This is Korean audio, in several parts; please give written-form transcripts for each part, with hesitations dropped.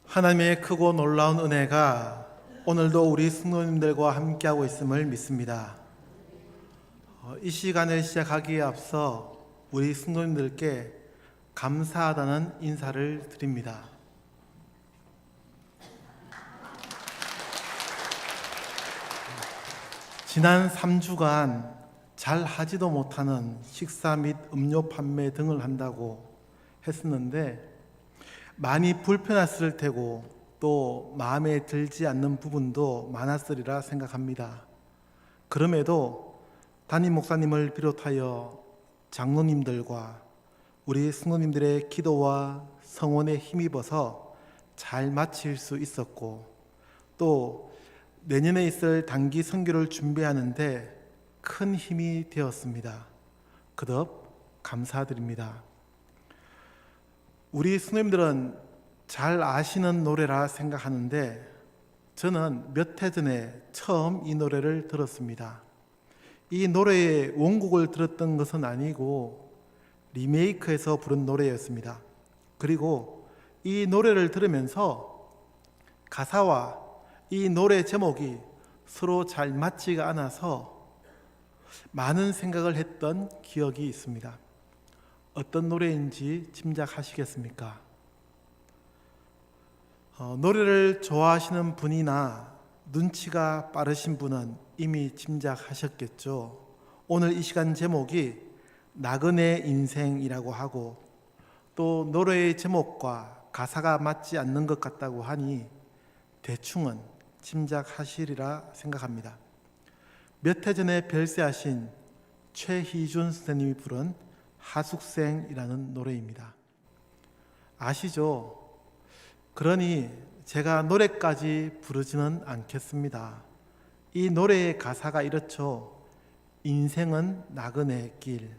하나님의 크고 놀라운 은혜가 오늘도 우리 성도님들과 함께하고 있음을 믿습니다. 이 시간을 시작하기에 앞서 우리 성도님들께 감사하다는 인사를 드립니다. 지난 3주간 잘 하지도 못하는 식사 및 음료 판매 등을 한다고 했었는데 많이 불편했을 테고 또 마음에 들지 않는 부분도 많았으리라 생각합니다. 그럼에도 담임 목사님을 비롯하여 장로님들과 우리 성도님들의 기도와 성원에 힘입어서 잘 마칠 수 있었고 또 내년에 있을 단기 선교를 준비하는데 큰 힘이 되었습니다. 거듭 감사드립니다. 우리 성도님들은 잘 아시는 노래라 생각하는데 저는 몇 해 전에 처음 이 노래를 들었습니다. 이 노래의 원곡을 들었던 것은 아니고 리메이크해서 부른 노래였습니다. 그리고 이 노래를 들으면서 가사와 이 노래 제목이 서로 잘 맞지가 않아서 많은 생각을 했던 기억이 있습니다. 어떤 노래인지 짐작하시겠습니까? 노래를 좋아하시는 분이나 눈치가 빠르신 분은 이미 짐작하셨겠죠. 오늘 이 시간 제목이 나그네 인생이라고 하고 또 노래의 제목과 가사가 맞지 않는 것 같다고 하니 대충은 짐작하시리라 생각합니다. 몇 해 전에 별세하신 최희준 선생님이 부른 하숙생이라는 노래입니다. 아시죠? 그러니 제가 노래까지 부르지는 않겠습니다. 이 노래의 가사가 이렇죠. 인생은 나그네 길,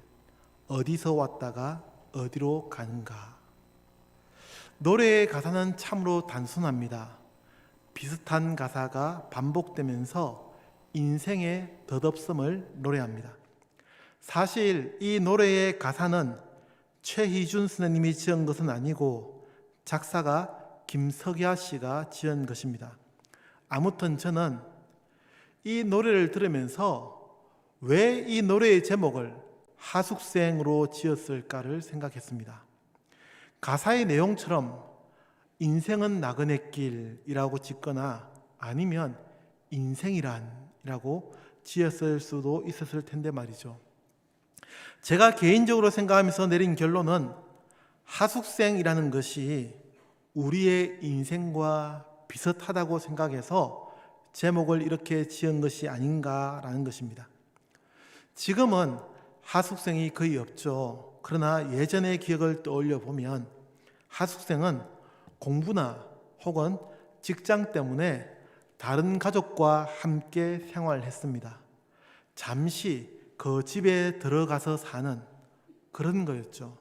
어디서 왔다가 어디로 가는가. 노래의 가사는 참으로 단순합니다. 비슷한 가사가 반복되면서 인생의 덧없음을 노래합니다. 사실 이 노래의 가사는 최희준 선생님이 지은 것은 아니고 작사가 김석야 씨가 지은 것입니다. 아무튼 저는 이 노래를 들으면서 왜 이 노래의 제목을 하숙생으로 지었을까를 생각했습니다. 가사의 내용처럼 인생은 나그네 길이라고 짓거나 아니면 인생이란이라고 지었을 수도 있었을 텐데 말이죠. 제가 개인적으로 생각하면서 내린 결론은 하숙생이라는 것이 우리의 인생과 비슷하다고 생각해서 제목을 이렇게 지은 것이 아닌가라는 것입니다. 지금은 하숙생이 거의 없죠. 그러나 예전의 기억을 떠올려 보면 하숙생은 공부나 혹은 직장 때문에 다른 가족과 함께 생활했습니다. 잠시 그 집에 들어가서 사는 그런 거였죠.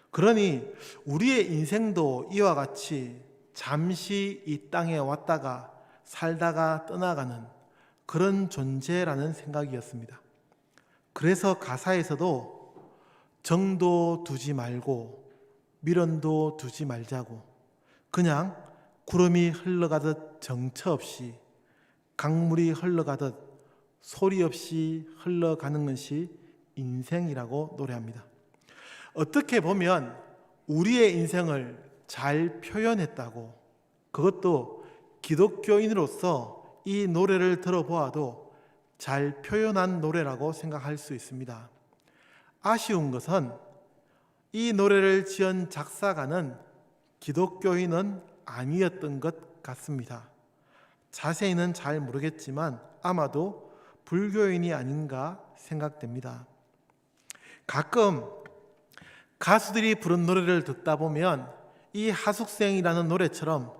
그러니 우리의 인생도 이와 같이 잠시 이 땅에 왔다가 살다가 떠나가는 그런 존재라는 생각이었습니다. 그래서 가사에서도 정도 두지 말고 미련도 두지 말자고 그냥 구름이 흘러가듯 정처 없이 강물이 흘러가듯 소리 없이 흘러가는 것이 인생이라고 노래합니다. 어떻게 보면 우리의 인생을 잘 표현했다고, 그것도 기독교인으로서 이 노래를 들어보아도 잘 표현한 노래라고 생각할 수 있습니다. 아쉬운 것은 이 노래를 지은 작사가는 기독교인은 아니었던 것 같습니다. 자세히는 잘 모르겠지만 아마도 불교인이 아닌가 생각됩니다. 가끔 가수들이 부른 노래를 듣다 보면 이 하숙생이라는 노래처럼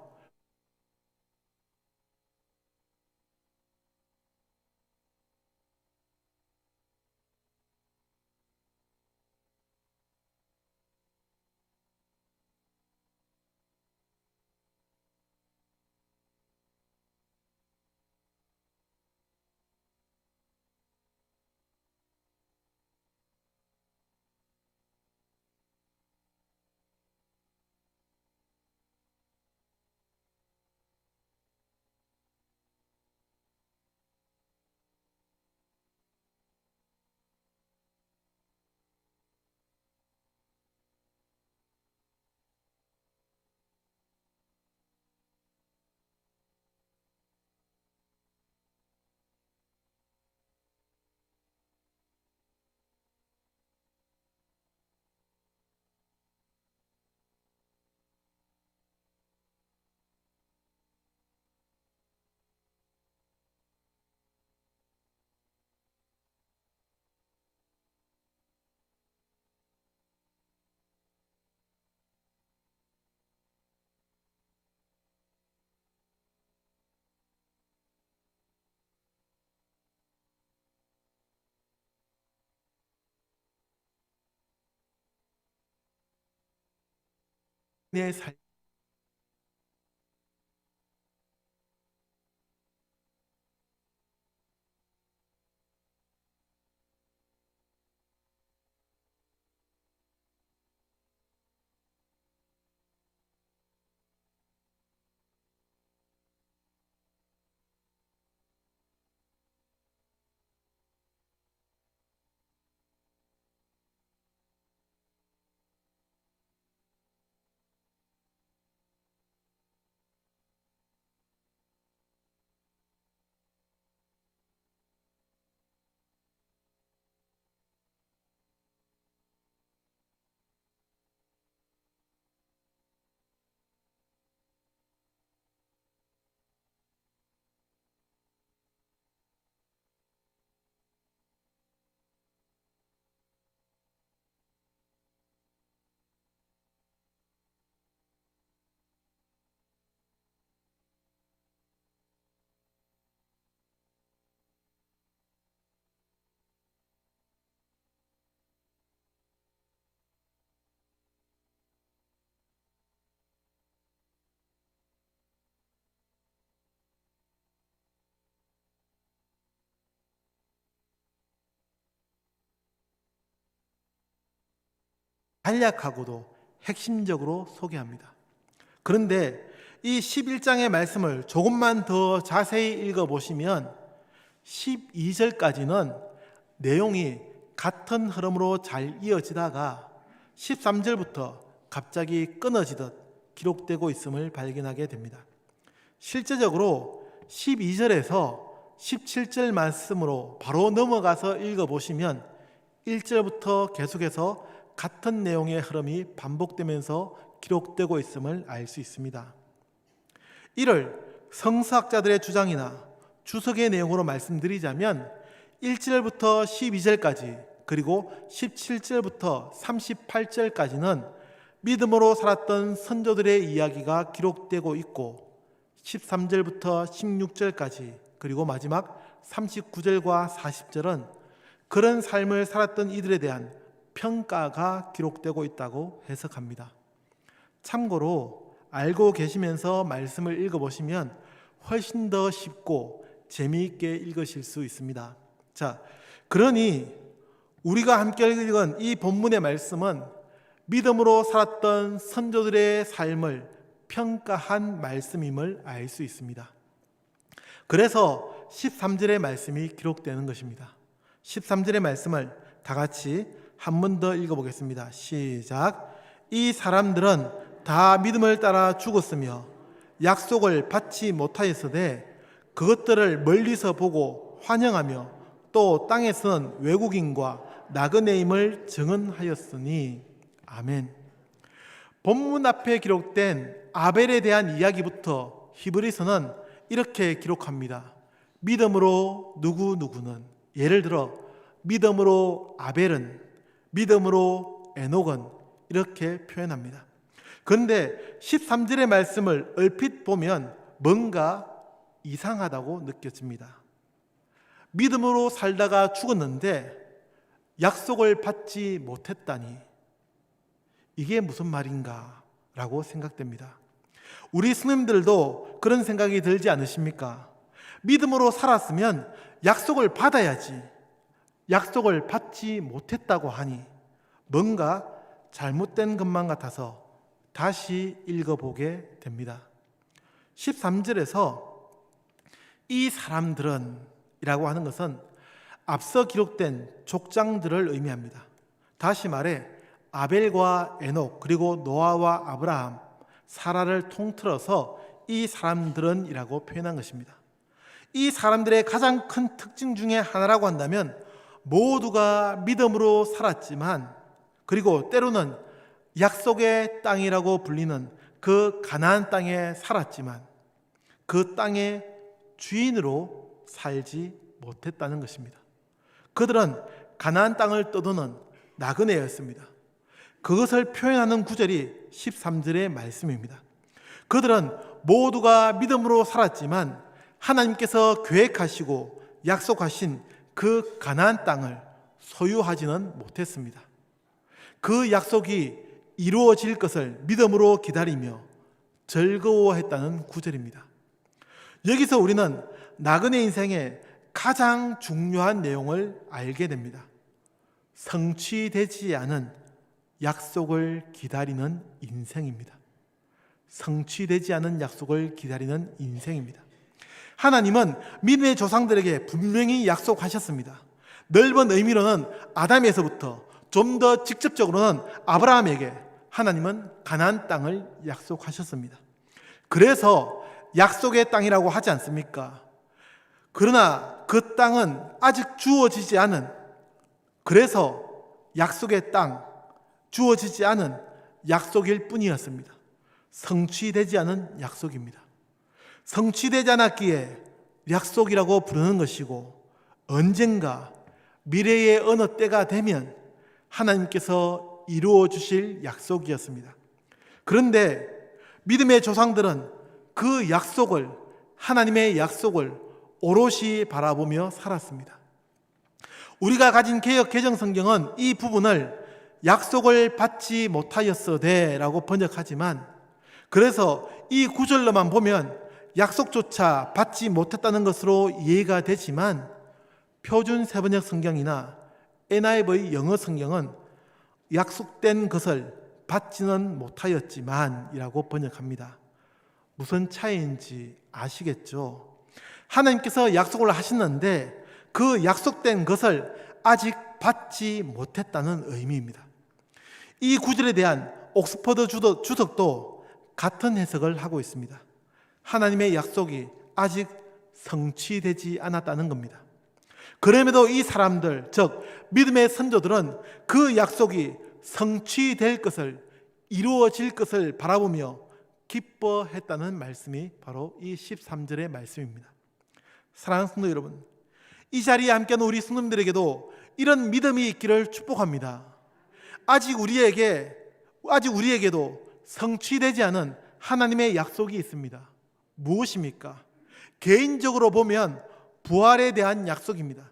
내 삶, 간략하고도 핵심적으로 소개합니다. 그런데 이 11장의 말씀을 조금만 더 자세히 읽어보시면 12절까지는 내용이 같은 흐름으로 잘 이어지다가 13절부터 갑자기 끊어지듯 기록되고 있음을 발견하게 됩니다. 실제적으로 12절에서 17절 말씀으로 바로 넘어가서 읽어보시면 1절부터 계속해서 같은 내용의 흐름이 반복되면서 기록되고 있음을 알 수 있습니다. 이를 성서학자들의 주장이나 주석의 내용으로 말씀드리자면 1절부터 12절까지 그리고 17절부터 38절까지는 믿음으로 살았던 선조들의 이야기가 기록되고 있고 13절부터 16절까지 그리고 마지막 39절과 40절은 그런 삶을 살았던 이들에 대한 평가가 기록되고 있다고 해석합니다. 참고로 알고 계시면서 말씀을 읽어보시면 훨씬 더 쉽고 재미있게 읽으실 수 있습니다. 자, 그러니 우리가 함께 읽은 이 본문의 말씀은 믿음으로 살았던 선조들의 삶을 평가한 말씀임을 알 수 있습니다. 그래서 13절의 말씀이 기록되는 것입니다. 13절의 말씀을 다 같이 한 번 더 읽어보겠습니다. 시작. 이 사람들은 다 믿음을 따라 죽었으며 약속을 받지 못하였으되 그것들을 멀리서 보고 환영하며 또 땅에서는 외국인과 나그네임을 증언하였으니 아멘. 본문 앞에 기록된 아벨에 대한 이야기부터 히브리서는 이렇게 기록합니다. 믿음으로 누구누구는, 예를 들어 믿음으로 아벨은, 믿음으로 에녹은 이렇게 표현합니다. 그런데 13절의 말씀을 얼핏 보면 뭔가 이상하다고 느껴집니다. 믿음으로 살다가 죽었는데 약속을 받지 못했다니 이게 무슨 말인가 라고 생각됩니다. 우리 스님들도 그런 생각이 들지 않으십니까? 믿음으로 살았으면 약속을 받아야지 약속을 받지 못했다고 하니 뭔가 잘못된 것만 같아서 다시 읽어보게 됩니다. 13절에서 이 사람들은 이라고 하는 것은 앞서 기록된 족장들을 의미합니다. 다시 말해 아벨과 에녹 그리고 노아와 아브라함, 사라를 통틀어서 이 사람들은 이라고 표현한 것입니다. 이 사람들의 가장 큰 특징 중에 하나라고 한다면 모두가 믿음으로 살았지만 그리고 때로는 약속의 땅이라고 불리는 그 가나안 땅에 살았지만 그 땅의 주인으로 살지 못했다는 것입니다. 그들은 가나안 땅을 떠도는 나그네였습니다. 그것을 표현하는 구절이 13절의 말씀입니다. 그들은 모두가 믿음으로 살았지만 하나님께서 계획하시고 약속하신 그 가나안 땅을 소유하지는 못했습니다. 그 약속이 이루어질 것을 믿음으로 기다리며 즐거워했다는 구절입니다. 여기서 우리는 나그네 인생의 가장 중요한 내용을 알게 됩니다. 성취되지 않은 약속을 기다리는 인생입니다. 성취되지 않은 약속을 기다리는 인생입니다. 하나님은 믿음의 조상들에게 분명히 약속하셨습니다. 넓은 의미로는 아담에서부터 좀 더 직접적으로는 아브라함에게 하나님은 가나안 땅을 약속하셨습니다. 그래서 약속의 땅이라고 하지 않습니까? 그러나 그 땅은 아직 주어지지 않은, 그래서 약속의 땅, 주어지지 않은 약속일 뿐이었습니다. 성취되지 않은 약속입니다. 성취되지 않았기에 약속이라고 부르는 것이고, 언젠가 미래의 어느 때가 되면 하나님께서 이루어 주실 약속이었습니다. 그런데 믿음의 조상들은 그 약속을, 하나님의 약속을 오롯이 바라보며 살았습니다. 우리가 가진 개역 개정 성경은 이 부분을 약속을 받지 못하였으되 라고 번역하지만, 그래서 이 구절로만 보면 약속조차 받지 못했다는 것으로 이해가 되지만, 표준 세번역 성경이나 NIV 영어 성경은 약속된 것을 받지는 못하였지만 이라고 번역합니다. 무슨 차이인지 아시겠죠? 하나님께서 약속을 하셨는데 그 약속된 것을 아직 받지 못했다는 의미입니다. 이 구절에 대한 옥스퍼드 주석도 같은 해석을 하고 있습니다. 하나님의 약속이 아직 성취되지 않았다는 겁니다. 그럼에도 이 사람들, 즉 믿음의 선조들은 그 약속이 성취될 것을, 이루어질 것을 바라보며 기뻐했다는 말씀이 바로 이 13절의 말씀입니다. 사랑하는 성도 여러분, 이 자리에 함께하는 우리 성도님들에게도 이런 믿음이 있기를 축복합니다. 아직 우리에게도 성취되지 않은 하나님의 약속이 있습니다. 무엇입니까? 개인적으로 보면 부활에 대한 약속입니다.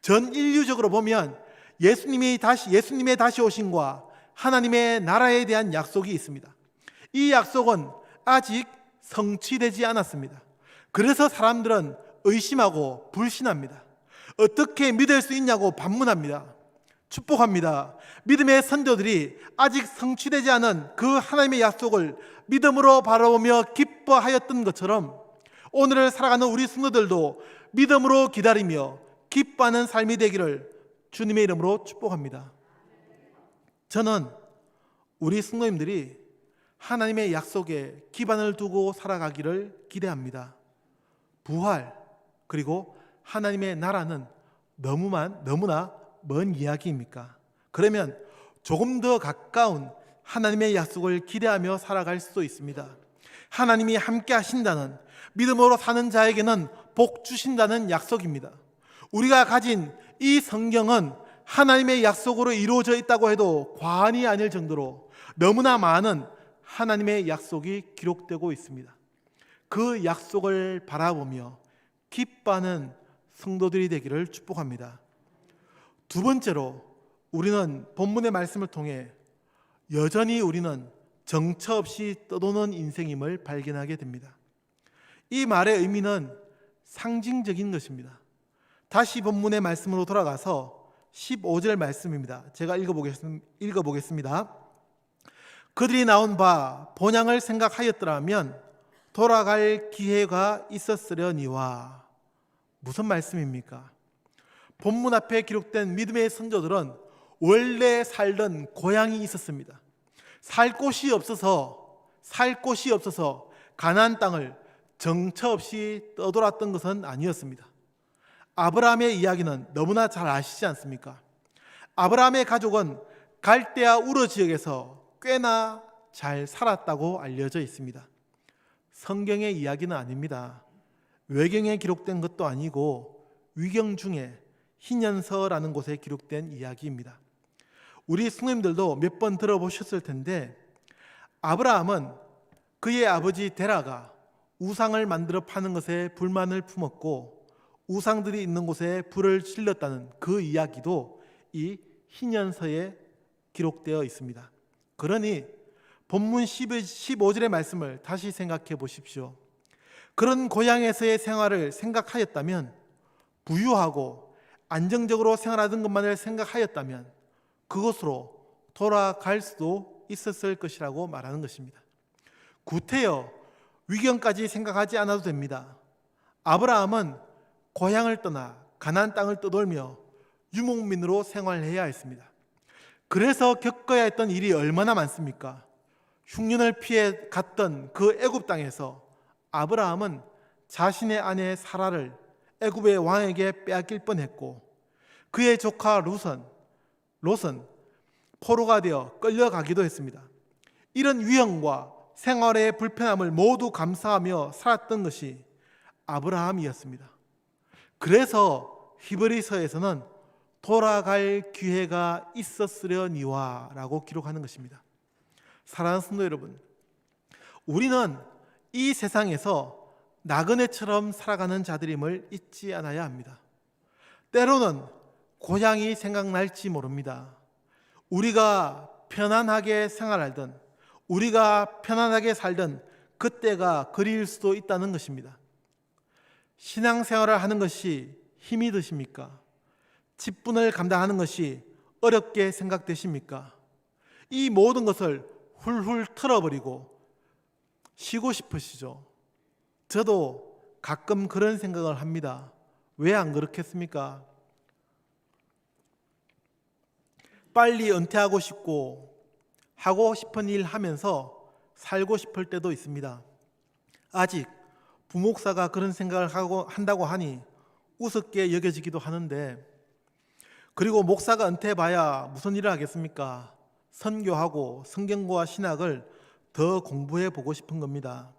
전 인류적으로 보면 예수님의 다시 오심과 하나님의 나라에 대한 약속이 있습니다. 이 약속은 아직 성취되지 않았습니다. 그래서 사람들은 의심하고 불신합니다. 어떻게 믿을 수 있냐고 반문합니다. 축복합니다. 믿음의 선조들이 아직 성취되지 않은 그 하나님의 약속을 믿음으로 바라보며 기뻐하였던 것처럼 오늘을 살아가는 우리 성도들도 믿음으로 기다리며 기뻐하는 삶이 되기를 주님의 이름으로 축복합니다. 저는 우리 성도님들이 하나님의 약속에 기반을 두고 살아가기를 기대합니다. 부활 그리고 하나님의 나라는 너무나 먼 이야기입니까? 그러면 조금 더 가까운 하나님의 약속을 기대하며 살아갈 수도 있습니다. 하나님이 함께 하신다는, 믿음으로 사는 자에게는 복 주신다는 약속입니다. 우리가 가진 이 성경은 하나님의 약속으로 이루어져 있다고 해도 과언이 아닐 정도로 너무나 많은 하나님의 약속이 기록되고 있습니다. 그 약속을 바라보며 기뻐하는 성도들이 되기를 축복합니다. 두 번째로, 우리는 본문의 말씀을 통해 여전히 우리는 정처 없이 떠도는 인생임을 발견하게 됩니다. 이 말의 의미는 상징적인 것입니다. 다시 본문의 말씀으로 돌아가서 15절 말씀입니다. 제가 읽어보겠습니다. 그들이 나온 바 본향을 생각하였더라면 돌아갈 기회가 있었으려니와. 무슨 말씀입니까? 본문 앞에 기록된 믿음의 선조들은 원래 살던 고향이 있었습니다. 살 곳이 없어서 가나안 땅을 정처 없이 떠돌았던 것은 아니었습니다. 아브라함의 이야기는 너무나 잘 아시지 않습니까? 아브라함의 가족은 갈대아 우르 지역에서 꽤나 잘 살았다고 알려져 있습니다. 성경의 이야기는 아닙니다. 외경에 기록된 것도 아니고 위경 중에 희년서라는 곳에 기록된 이야기입니다. 우리 성도님들도 몇 번 들어보셨을 텐데, 아브라함은 그의 아버지 데라가 우상을 만들어 파는 것에 불만을 품었고 우상들이 있는 곳에 불을 질렀다는 그 이야기도 이 희년서에 기록되어 있습니다. 그러니 본문 15절의 말씀을 다시 생각해 보십시오. 그런 고향에서의 생활을 생각하였다면, 부유하고 안정적으로 생활하던 것만을 생각하였다면 그곳으로 돌아갈 수도 있었을 것이라고 말하는 것입니다. 구태여 위경까지 생각하지 않아도 됩니다. 아브라함은 고향을 떠나 가나안 땅을 떠돌며 유목민으로 생활해야 했습니다. 그래서 겪어야 했던 일이 얼마나 많습니까? 흉년을 피해 갔던 그 애굽 땅에서 아브라함은 자신의 아내 사라를 애굽의 왕에게 빼앗길 뻔했고, 그의 조카 롯은 포로가 되어 끌려가기도 했습니다. 이런 위험과 생활의 불편함을 모두 감수하며 살았던 것이 아브라함이었습니다. 그래서 히브리서에서는 돌아갈 기회가 있었으려니와 라고 기록하는 것입니다. 사랑하는 성도 여러분, 우리는 이 세상에서 나그네처럼 살아가는 자들임을 잊지 않아야 합니다. 때로는 고향이 생각날지 모릅니다. 우리가 편안하게 생활하던, 우리가 편안하게 살던 그때가 그리울 수도 있다는 것입니다. 신앙생활을 하는 것이 힘이 드십니까? 직분을 감당하는 것이 어렵게 생각되십니까? 이 모든 것을 훌훌 털어버리고 쉬고 싶으시죠? 저도 가끔 그런 생각을 합니다. 왜 안 그렇겠습니까? 빨리 은퇴하고 싶고 하고 싶은 일 하면서 살고 싶을 때도 있습니다. 아직 부목사가 그런 생각을 한다고 하니 우습게 여겨지기도 하는데, 그리고 목사가 은퇴해봐야 무슨 일을 하겠습니까? 선교하고 성경과 신학을 더 공부해 보고 싶은 겁니다.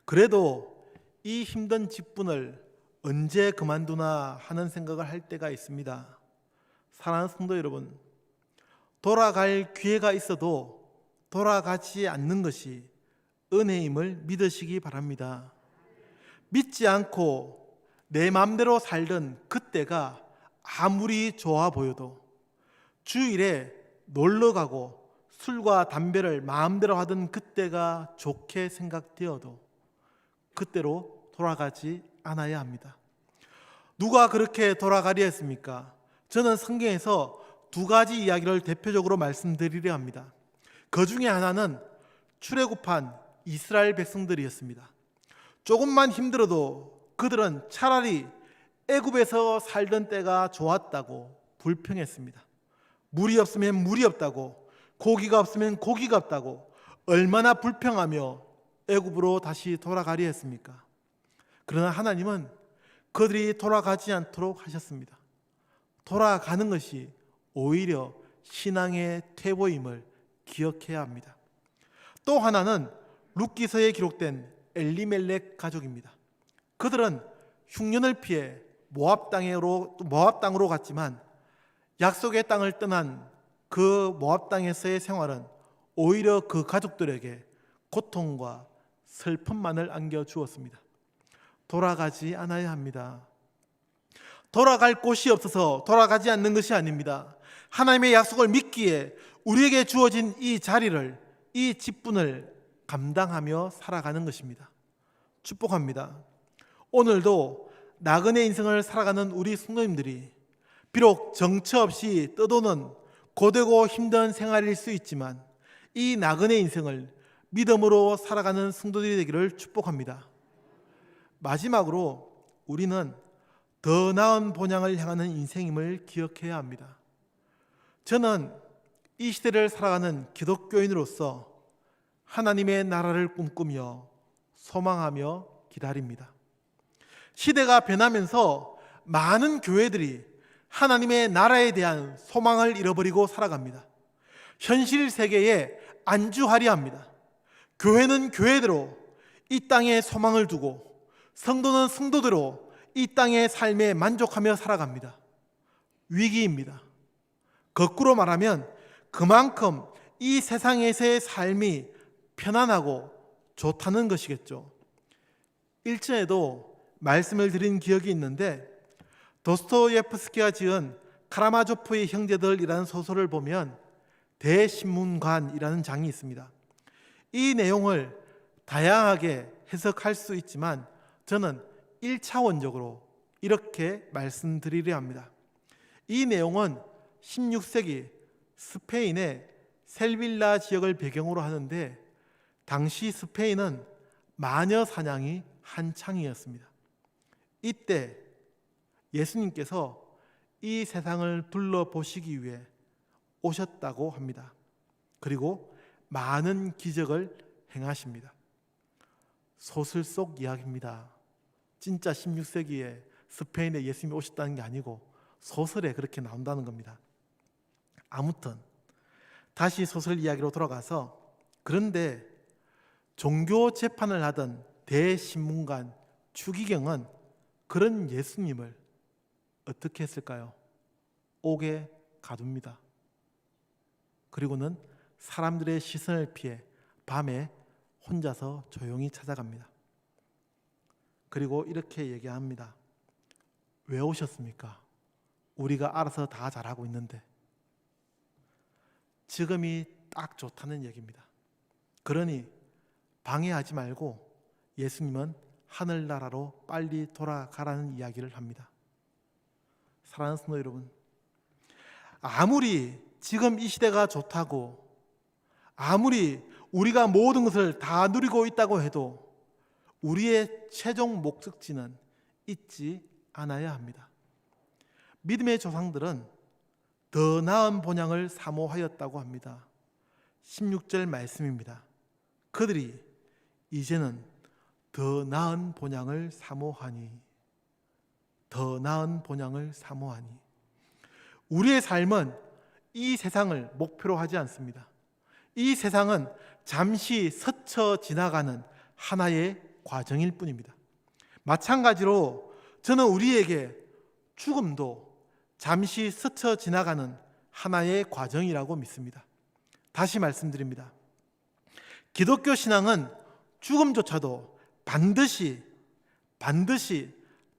그래도 이 힘든 직분을 언제 그만두나 하는 생각을 할 때가 있습니다. 사랑하는 성도 여러분, 돌아갈 기회가 있어도 돌아가지 않는 것이 은혜임을 믿으시기 바랍니다. 믿지 않고 내 마음대로 살던 그때가 아무리 좋아 보여도, 주일에 놀러 가고 술과 담배를 마음대로 하던 그때가 좋게 생각되어도 그때로 돌아가지 않아야 합니다. 누가 그렇게 돌아가려 했습니까? 저는 성경에서 두 가지 이야기를 대표적으로 말씀드리려 합니다. 그 중에 하나는 출애굽한 이스라엘 백성들이었습니다. 조금만 힘들어도 그들은 차라리 애굽에서 살던 때가 좋았다고 불평했습니다. 물이 없으면 물이 없다고, 고기가 없으면 고기가 없다고 얼마나 불평하며 애굽으로 다시 돌아가려 했습니까? 그러나 하나님은 그들이 돌아가지 않도록 하셨습니다. 돌아가는 것이 오히려 신앙의 퇴보임을 기억해야 합니다. 또 하나는 룻기서에 기록된 엘리멜렉 가족입니다. 그들은 흉년을 피해 모압 땅으로 갔지만 약속의 땅을 떠난 그 모압 땅에서의 생활은 오히려 그 가족들에게 고통과 슬픔만을 안겨주었습니다. 돌아가지 않아야 합니다. 돌아갈 곳이 없어서 돌아가지 않는 것이 아닙니다. 하나님의 약속을 믿기에 우리에게 주어진 이 자리를, 이 직분을 감당하며 살아가는 것입니다. 축복합니다. 오늘도 나그네 인생을 살아가는 우리 성도님들이 비록 정처 없이 떠도는 고되고 힘든 생활일 수 있지만 이 나그네 인생을 믿음으로 살아가는 성도들이 되기를 축복합니다. 마지막으로 우리는 더 나은 본향을 향하는 인생임을 기억해야 합니다. 저는 이 시대를 살아가는 기독교인으로서 하나님의 나라를 꿈꾸며 소망하며 기다립니다. 시대가 변하면서 많은 교회들이 하나님의 나라에 대한 소망을 잃어버리고 살아갑니다. 현실 세계에 안주하려 합니다. 교회는 교회대로 이 땅에 소망을 두고 성도는 성도대로 이 땅의 삶에 만족하며 살아갑니다. 위기입니다. 거꾸로 말하면 그만큼 이 세상에서의 삶이 편안하고 좋다는 것이겠죠. 일전에도 말씀을 드린 기억이 있는데, 도스토옙스키가 지은 카라마조프의 형제들이라는 소설을 보면 대신문관이라는 장이 있습니다. 이 내용을 다양하게 해석할 수 있지만 저는 1차원적으로 이렇게 말씀드리려 합니다. 이 내용은 16세기 스페인의 셀빌라 지역을 배경으로 하는데 당시 스페인은 마녀 사냥이 한창이었습니다. 이때 예수님께서 이 세상을 둘러보시기 위해 오셨다고 합니다. 그리고 많은 기적을 행하십니다. 소설 속 이야기입니다. 진짜 16세기에 스페인에 예수님이 오셨다는 게 아니고 소설에 그렇게 나온다는 겁니다. 아무튼 다시 소설 이야기로 돌아가서, 그런데 종교 재판을 하던 대신문관 추기경은 그런 예수님을 어떻게 했을까요? 옥에 가둡니다. 그리고는 사람들의 시선을 피해 밤에 혼자서 조용히 찾아갑니다. 그리고 이렇게 얘기합니다. 왜 오셨습니까? 우리가 알아서 다 잘하고 있는데. 지금이 딱 좋다는 얘기입니다. 그러니 방해하지 말고 예수님은 하늘나라로 빨리 돌아가라는 이야기를 합니다. 사랑하는 성도 여러분, 아무리 지금 이 시대가 좋다고, 아무리 우리가 모든 것을 다 누리고 있다고 해도 우리의 최종 목적지는 잊지 않아야 합니다. 믿음의 조상들은 더 나은 본향을 사모하였다고 합니다. 16절 말씀입니다. 그들이 이제는 더 나은 본향을 사모하니, 더 나은 본향을 사모하니. 우리의 삶은 이 세상을 목표로 하지 않습니다. 이 세상은 잠시 스쳐 지나가는 하나의 과정일 뿐입니다. 마찬가지로 저는 우리에게 죽음도 잠시 스쳐 지나가는 하나의 과정이라고 믿습니다. 다시 말씀드립니다. 기독교 신앙은 죽음조차도 반드시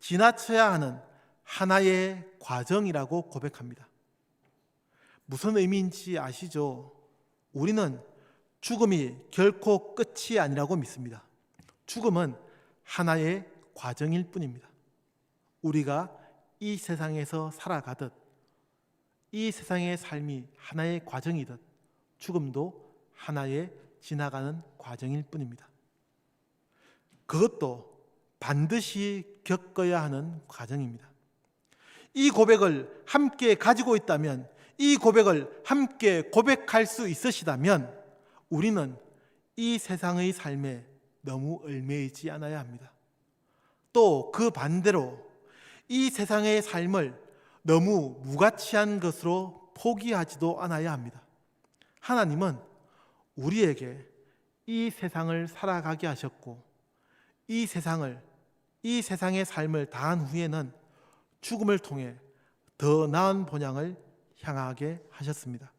지나쳐야 하는 하나의 과정이라고 고백합니다. 무슨 의미인지 아시죠? 우리는 죽음이 결코 끝이 아니라고 믿습니다. 죽음은 하나의 과정일 뿐입니다. 우리가 이 세상에서 살아가듯, 이 세상의 삶이 하나의 과정이듯 죽음도 하나의 지나가는 과정일 뿐입니다. 그것도 반드시 겪어야 하는 과정입니다. 이 고백을 함께 가지고 있다면, 이 고백을 함께 고백할 수 있으시다면 우리는 이 세상의 삶에 너무 얽매이지 않아야 합니다. 또 그 반대로 이 세상의 삶을 너무 무가치한 것으로 포기하지도 않아야 합니다. 하나님은 우리에게 이 세상을 살아가게 하셨고, 이 세상의 삶을 다한 후에는 죽음을 통해 더 나은 본향을 향하게 하셨습니다.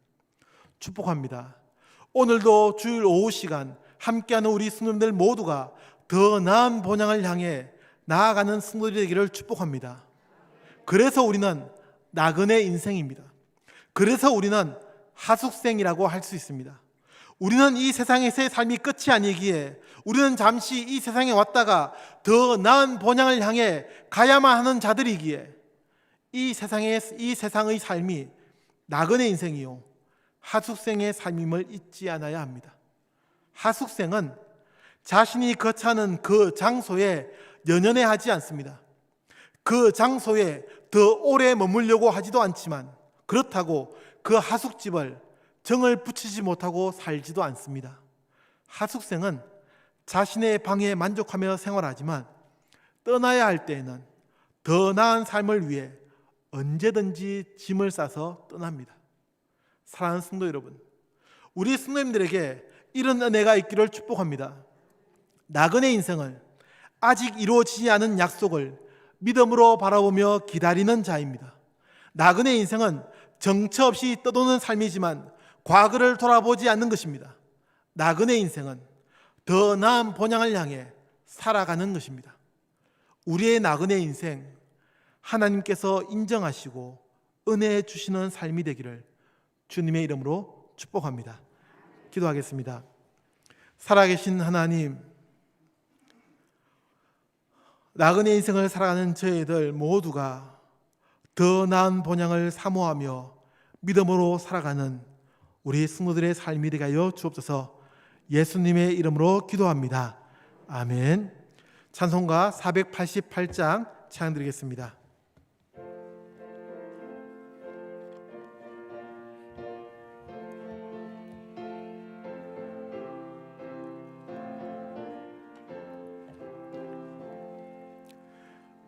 축복합니다. 오늘도 주일 오후 시간 함께하는 우리 성도님들 모두가 더 나은 본향을 향해 나아가는 성도들이 되기를 축복합니다. 그래서 우리는 나그네 인생입니다. 그래서 우리는 하숙생이라고 할 수 있습니다. 우리는 이 세상에서의 삶이 끝이 아니기에 우리는 잠시 이 세상에 왔다가 더 나은 본향을 향해 가야만 하는 자들이기에 이 세상의 삶이 나그네 인생이요 하숙생의 삶임을 잊지 않아야 합니다. 하숙생은 자신이 거처하는 그 장소에 연연해하지 않습니다. 그 장소에 더 오래 머물려고 하지도 않지만 그렇다고 그 하숙집을 정을 붙이지 못하고 살지도 않습니다. 하숙생은 자신의 방에 만족하며 생활하지만 떠나야 할 때에는 더 나은 삶을 위해 언제든지 짐을 싸서 떠납니다. 사랑하는 성도 여러분, 우리 성도님들에게 이런 은혜가 있기를 축복합니다. 나그네 인생을 아직 이루어지지 않은 약속을 믿음으로 바라보며 기다리는 자입니다. 나그네 인생은 정처 없이 떠도는 삶이지만 과거를 돌아보지 않는 것입니다. 나그네 인생은 더 나은 본향을 향해 살아가는 것입니다. 우리의 나그네 인생, 하나님께서 인정하시고 은혜해 주시는 삶이 되기를 주님의 이름으로 축복합니다. 기도하겠습니다. 살아계신 하나님, 나그네 인생을 살아가는 저희들 모두가 더 나은 본향을 사모하며 믿음으로 살아가는 우리 승무들의 삶이 되게 하여 주옵소서. 예수님의 이름으로 기도합니다. 아멘. 찬송가 488장 찬양드리겠습니다.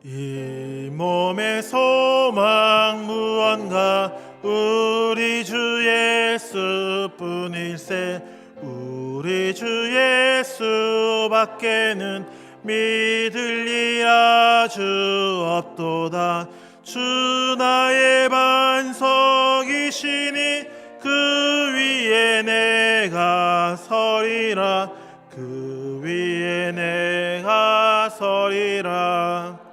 이 몸의 소망 무언가 우리 주 예수뿐일세. 우리 주 예수밖에는 믿을 일 아주 없도다. 주 나의 반석이시니 그 위에 내가 서리라. 그 위에 내가 서리라.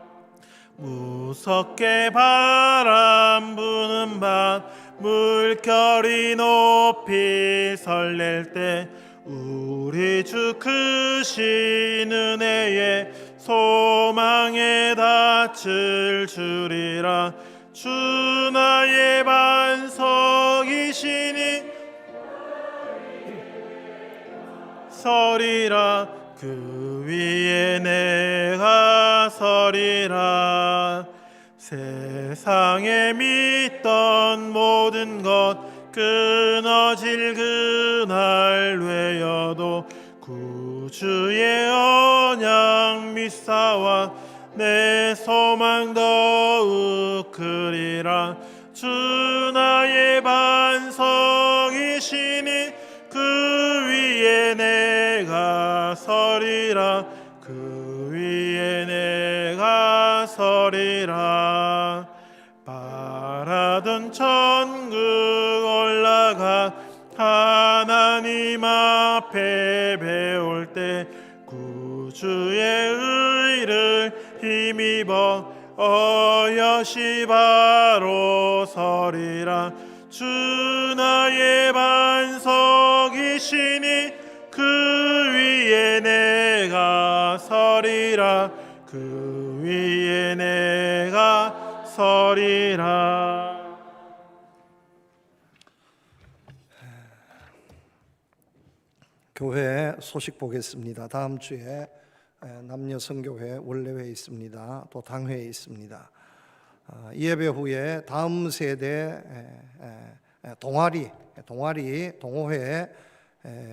무섭게 바람 부는 밤 물결이 높이 설렐 때 우리 주 크신 은혜에 소망에 닿을 줄이라. 주 나의 반석이시니 서리라. 그 위에 내가 서리라. 세상에 믿던 모든 것 끊어질 그날 외여도 구주의 언약 믿사와 내 소망 더욱 크리라. 주 나의 반석이시니 그 위에 내가 서리라. 그 위에 내가 서리라. 바라던 천국 올라가 하나님 앞에 배울 때 구주의 의를 힘입어 어여시 바로 서리라. 주 나의 반석이시니 그 위에 내가 서리라. 그 위에 내가 서리라. 교회 소식 보겠습니다. 다음 주에 남녀 선교회 원래회 있습니다. 또 당회에 있습니다. 예배 후에 다음 세대 동아리 동호회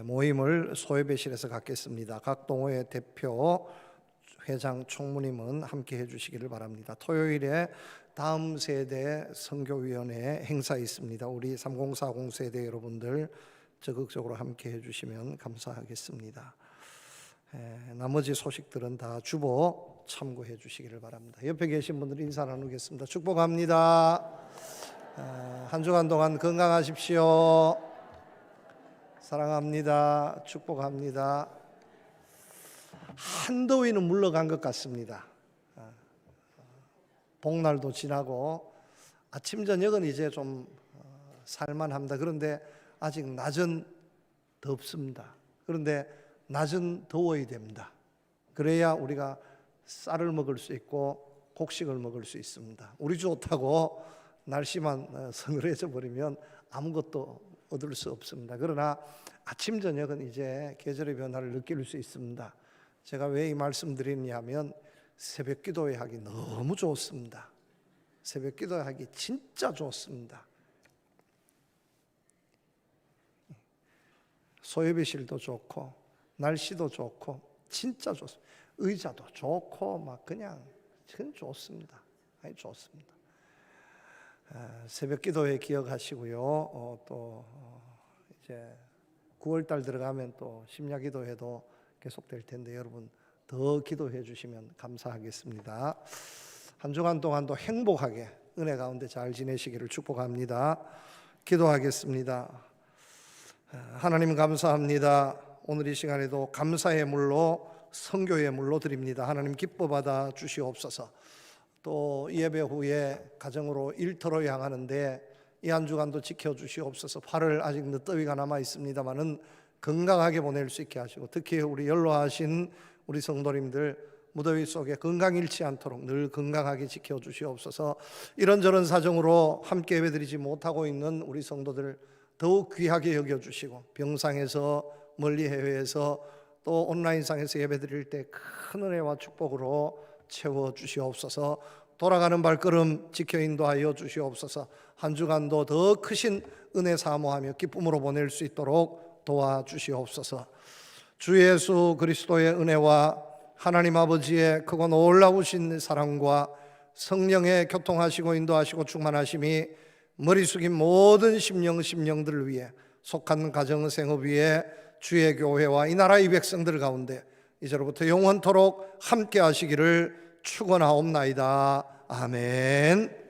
모임을 소예배실에서 갖겠습니다. 각 동호회 대표 회장 총무님은 함께 해주시기를 바랍니다. 토요일에 다음 세대 선교위원회 행사 있습니다. 우리 3040 세대 여러분들 적극적으로 함께 해주시면 감사하겠습니다. 나머지 소식들은 다 주보 참고해 주시기를 바랍니다. 옆에 계신 분들 인사 나누겠습니다. 축복합니다. 한 주간 동안 건강하십시오. 사랑합니다. 축복합니다. 한더위는 물러간 것 같습니다. 복날도 지나고 아침 저녁은 이제 좀 살만합니다. 그런데 아직 낮은 덥습니다. 그런데 낮은 더워야 됩니다. 그래야 우리가 쌀을 먹을 수 있고 곡식을 먹을 수 있습니다. 우리 좋다고 날씨만 서늘해져 버리면 아무것도 얻을 수 없습니다. 그러나 아침 저녁은 이제 계절의 변화를 느낄 수 있습니다. 제가 왜 이 말씀 드리냐면 새벽 기도회 하기 너무 좋습니다. 새벽 기도회 하기 진짜 좋습니다. 소예배실도 좋고 날씨도 좋고 진짜 좋습니다. 의자도 좋고 막 그냥 좋습니다. 아주 좋습니다. 새벽 기도회 기억하시고요. 또 이제 9월달 들어가면 또 심야 기도회도 계속될 텐데 여러분 더 기도해 주시면 감사하겠습니다. 한 주간 동안도 행복하게 은혜 가운데 잘 지내시기를 축복합니다. 기도하겠습니다. 하나님 감사합니다. 오늘 이 시간에도 감사의 물로 선교의 물로 드립니다. 하나님 기뻐 받아 주시옵소서. 또 예배 후에 가정으로 일터로 향하는데 이 한 주간도 지켜주시옵소서. 8월 아직 늦더위가 남아 있습니다마는 건강하게 보낼 수 있게 하시고, 특히 우리 연로하신 우리 성도님들 무더위 속에 건강 잃지 않도록 늘 건강하게 지켜주시옵소서. 이런저런 사정으로 함께 예배드리지 못하고 있는 우리 성도들 더욱 귀하게 여겨주시고, 병상에서 멀리 해외에서 또 온라인상에서 예배드릴 때 큰 은혜와 축복으로 채워주시옵소서. 돌아가는 발걸음 지켜 인도하여 주시옵소서. 한 주간도 더 크신 은혜 사모하며 기쁨으로 보낼 수 있도록 도와주시옵소서. 주 예수 그리스도의 은혜와 하나님 아버지의 크고 놀라우신 사랑과 성령의 교통하시고 인도하시고 충만하심이 머리 숙인 모든 심령들을 위해, 속한 가정 생업 위에 주의 교회와 이 나라의 백성들 가운데 이제로부터 영원토록 함께 하시기를 축원하옵나이다. 아멘.